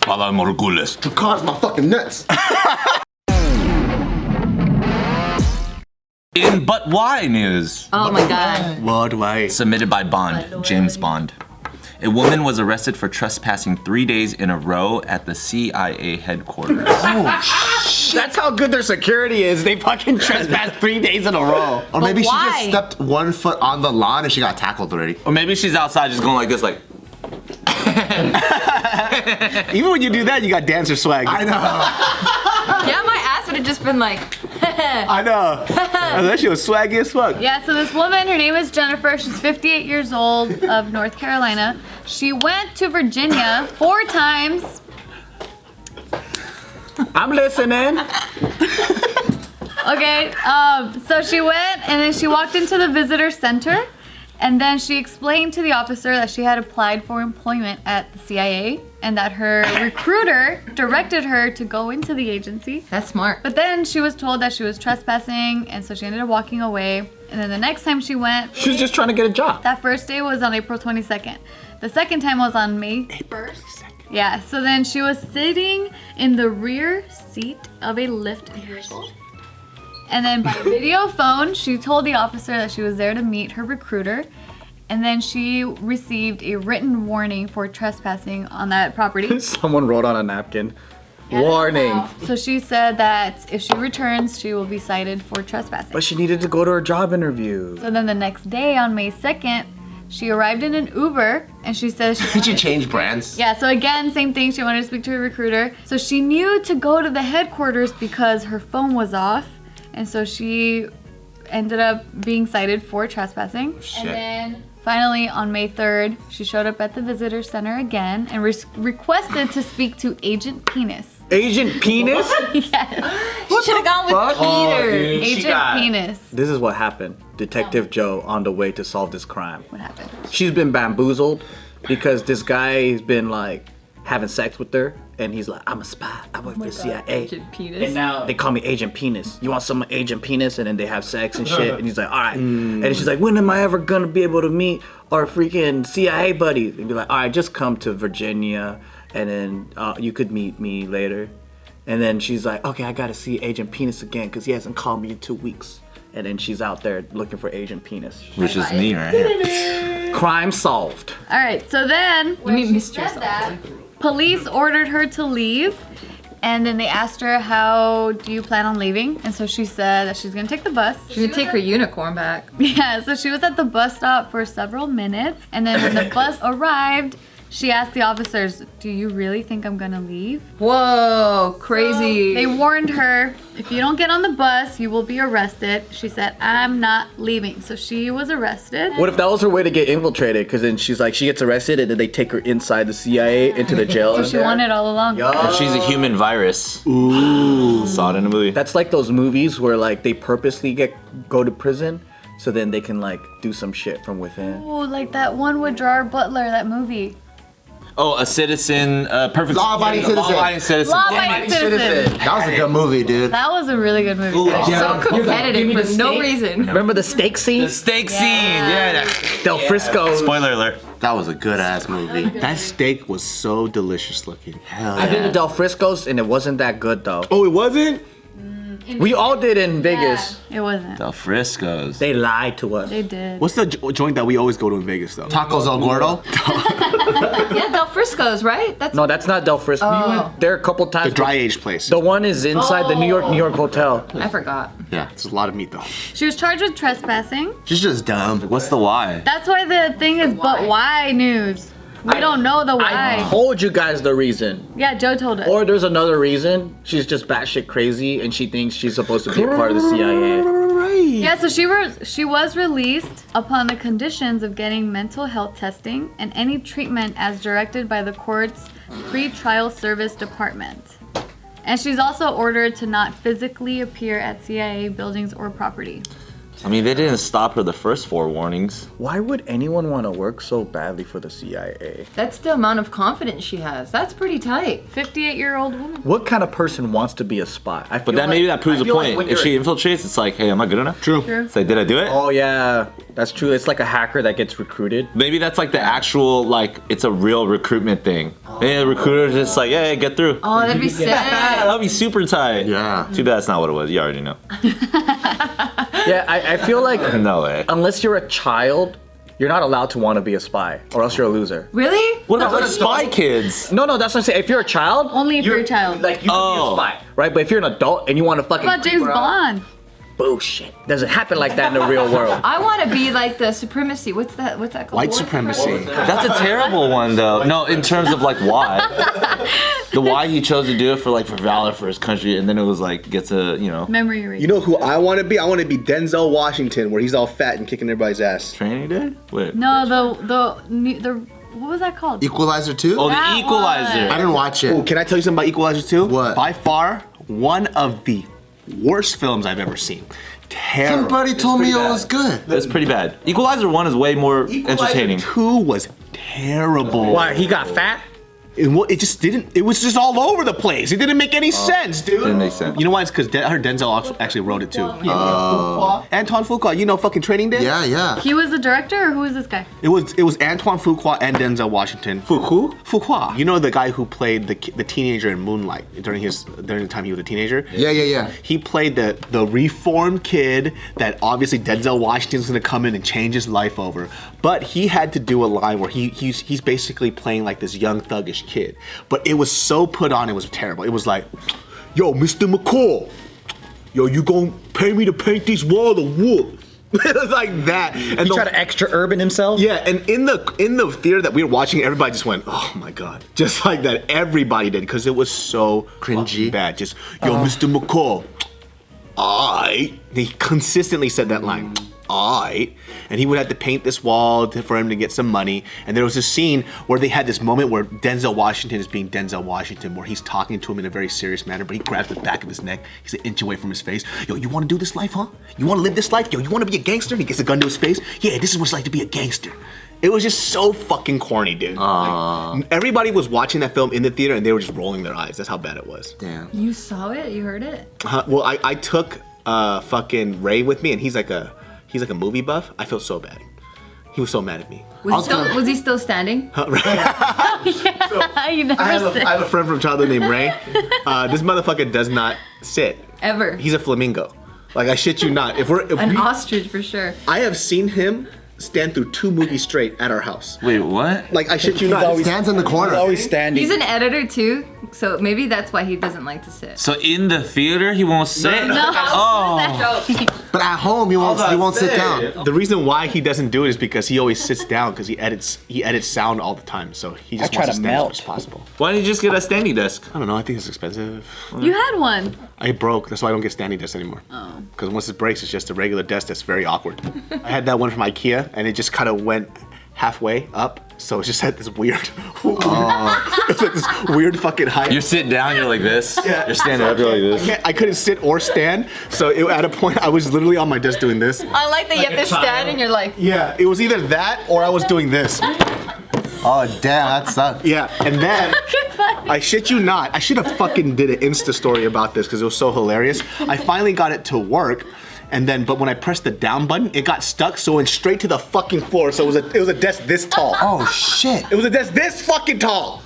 Pala Morgulis. To cause my fucking nuts. In But Why news. Oh my god. What? Why? Submitted by Bond, James Bond. A woman was arrested for trespassing 3 days in a row at the CIA headquarters. Oh, shit. That's how good their security is. They fucking trespassed 3 days in a row. Or maybe she why? just stepped 1 foot on the lawn and she got tackled already. Or maybe she's outside just going like this, like. Even when you do that, you got dancer swag. I know. Yeah, my ass would have just been like. I know. That shit was swaggy as fuck. Yeah, so this woman, her name is Jennifer. She's 58 years old of North Carolina. She went to Virginia 4 times. I'm listening. Okay, so she went and then she walked into the visitor center and then she explained to the officer that she had applied for employment at the CIA and that her recruiter directed her to go into the agency. That's smart. But then she was told that she was trespassing and so she ended up walking away. And then the next time she went, She was just trying to get a job. that first day was on April 22nd. The second time was on May 1st. Yeah, so then she was sitting in the rear seat of a Lyft vehicle. And then by video phone, she told the officer that she was there to meet her recruiter. And then she received a written warning for trespassing on that property. Someone wrote on a napkin. Warning. So she said that if she returns, she will be cited for trespassing. But she needed to go to her job interview. So then the next day on May 2nd, she arrived in an Uber and she says Did you change brands? yeah, so again, same thing. She wanted to speak to her recruiter. So she knew to go to the headquarters because her phone was off. And so she ended up being cited for trespassing. Shit. And then finally on May 3rd, she showed up at the visitor center again and requested to speak to Agent Penis. Agent Penis? Yes, Should have gone with Peter. Agent Penis. This is what happened. Detective Joe on the way to solve this crime. What happened? She's been bamboozled because this guy's been like having sex with her and he's like, I'm a spy. I work for the CIA. Agent Penis. And now they call me Agent Penis. You want some Agent Penis? And then they have sex and shit. And he's like, all right. And she's like, when am I ever gonna be able to meet our freaking CIA buddies? And be like, all right, just come to Virginia and then you could meet me later. And then she's like, okay, I gotta see Agent Penis again because he hasn't called me in 2 weeks. And then she's out there looking for Agent Penis. Which is me right here. Crime solved. All right, so then We need she mystery said that, police ordered her to leave. And then they asked her, how do you plan on leaving? And so she said that she's gonna take the bus. She's gonna take her unicorn back. Yeah, so she was at the bus stop for several minutes. And then when the bus arrived, she asked the officers, do you really think I'm gonna leave? Whoa, crazy. They warned her, if you don't get on the bus, you will be arrested. She said, I'm not leaving. So she was arrested. What if that was her way to get infiltrated? Because then she's like, she gets arrested and then they take her inside the CIA into the jail. So she wanted all along. And she's a human virus. Ooh. Saw it in a movie. That's like those movies where like they purposely go to prison so then they can like do some shit from within. Oh, like that one with Gerard Butler, that movie. Oh, a citizen, perfect. Law-abiding citizen. Law-abiding citizen. Law-abiding citizen. That was a good movie, dude. That was a really good movie. So competitive for no reason. Remember the steak scene? The steak scene. Yeah. Del Frisco. Spoiler alert. That was a good ass movie. That steak was so delicious looking. Hell yeah. I did the Del Frisco's and it wasn't that good though. Oh, it wasn't? We all did in Vegas. It wasn't. Del Frisco's. They lied to us. They did. What's the joint that we always go to in Vegas though? Tacos El Gordo? Yeah, Del Frisco's, right? That's No, that's not Del Frisco. We went there a couple times. The dry aged place. The one is inside the New York hotel. I forgot. Yeah, it's a lot of meat though. She was charged with trespassing. She's just dumb. What's the why? That's why the thing is, but why news? We don't know the I why. told you guys the reason. Yeah, Joe told us. Or there's another reason. She's just batshit crazy and she thinks she's supposed to be a part of the CIA. Yeah, so she was released upon the conditions of getting mental health testing and any treatment as directed by the court's pre-trial service department. And she's also ordered to not physically appear at CIA buildings or property. I mean, they didn't stop her the first 4 warnings. Why would anyone want to work so badly for the CIA? That's the amount of confidence she has. That's pretty tight. 58-year-old woman. What kind of person wants to be a spy? But then maybe that proves the point. If she infiltrates, it's like, hey, am I good enough? True. True. It's like, did I do it? Oh yeah, That's true. It's like a hacker that gets recruited. Maybe that's like the actual, like, it's a real recruitment thing. Yeah, recruiter's just like, hey, get through. Oh, that'd be sick. That'd be super tight. Yeah. Too bad that's not what it was. You already know. Yeah, I feel like No way. unless you're a child, you're not allowed to want to be a spy, or else you're a loser. Really? What about like spy kids? No, that's what I'm saying. If you're a child, Only if you're a child. like you can be a spy, right? But if you're an adult and you want to fucking What about James creep around- Bond? bullshit. Doesn't happen like that in the real world. I want to be like the supremacy. What's that called? White supremacy. That's a terrible one, though. No, in terms of like why. The why he chose to do it for valor for his country, and then it was like gets a Memory erase. You know who I want to be? I want to be Denzel Washington, where he's all fat and kicking everybody's ass. training day. Wait. No, the what was that called? Equalizer 2? Oh, That the Equalizer. I didn't watch it. Oh, can I tell you something about Equalizer 2? What? By far, one of the worst films I've ever seen. Terrible. Somebody told me pretty it bad. was good. That's pretty bad. Equalizer 1 is way more entertaining. 2 was terrible. Why he got fat? It just didn't. It was just all over the place. It didn't make any sense, dude. Didn't make sense. You know why? It's because I heard Denzel actually wrote it too. Antoine Fuqua. You know fucking Training Day? Yeah, yeah. He was the director, or who is this guy? It was Antoine Fuqua and Denzel Washington. Fuqua. You know the guy who played the teenager in Moonlight during the time he was a teenager? Yeah. He played the reformed kid that obviously Denzel Washington's gonna come in and change his life over. But he had to do a line where he's basically playing like this young thuggish kid. But it was so put on, it was terrible. It was like, yo, Mr. McCall, yo, you gonna pay me to paint these walls of wood? It was like that. And He tried to extra urban himself. yeah, and in the theater that we were watching, everybody just went, oh my god, just like that. Everybody did because it was so Cringy. bad. Just yo, Mr. McCall, aight. He consistently said that line, aight. And he would have to paint this wall for him to get some money. And there was a scene where they had this moment where Denzel Washington is being Denzel Washington, where he's talking to him in a very serious manner, but he grabs the back of his neck. He's an inch away from his face. Yo, you want to do this life, huh? You want to live this life? Yo, you want to be a gangster? And he gets a gun to his face. Yeah, this is what it's like to be a gangster. It was just so fucking corny, dude. Like, everybody was watching that film in the theater and they were just rolling their eyes. That's how bad it was. Damn. You saw it? You heard it? Well, I took fucking Ray with me, and he's like a movie buff. I feel so bad. He was so mad at me. Was he still standing? You never I said. have a friend from childhood named Ray. This motherfucker does not sit. Ever. He's a flamingo. Like, I shit you not. An ostrich for sure. I have seen him stand through 2 movies straight at our house. Wait, what? Like, I shit you not. He stands in the corner. He's always standing. He's an editor too, so maybe that's why he doesn't like to sit. So in the theater he won't sit? No. Oh. But at home, he won't sit down. The reason why he doesn't do it is because he always sits down because he edits sound all the time. So he just try wants to to stand as melt. much as possible. Why don't you just get a standing desk? I don't know. I think it's expensive. You had one. I broke. That's why I don't get standing desks anymore. Oh. Because once it breaks, it's just a regular desk that's very awkward. I had that one from IKEA, and it just kind of went halfway up. So it just had this weird, it's like this weird fucking height. You sit down, you're like this. Yeah. You're standing up, you're like this. I couldn't sit or stand. So at a point, I was literally on my desk doing this. I like that you have to stand and you're like, Yeah, it was either that or I was doing this. Oh, damn, that sucks. Yeah, and then I shit you not, I should have fucking did an Insta story about this because it was so hilarious. I finally got it to work, but when I pressed the down button, it got stuck, so it went straight to the fucking floor. So it was a desk this tall. Oh, shit. It was a desk this fucking tall.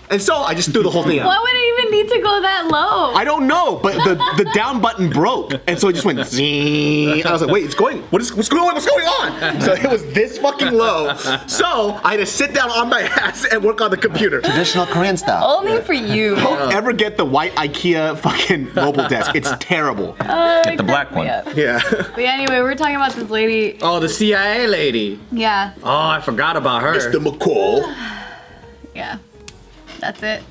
And so I just threw the whole thing out. Why would it even need to go that low? I don't know, but the down button broke, and so it just went zing. I was like, wait, it's going. What's going on? So it was this fucking low. So I had to sit down on my ass and work on the computer. Traditional Korean style. only for you. Don't ever get the white IKEA fucking mobile desk. It's terrible. Get the black one. Yeah. But yeah, anyway, we're talking about this lady. Oh, the CIA lady. Yeah, Oh, I forgot about her. Mr. McCall. yeah. That's it.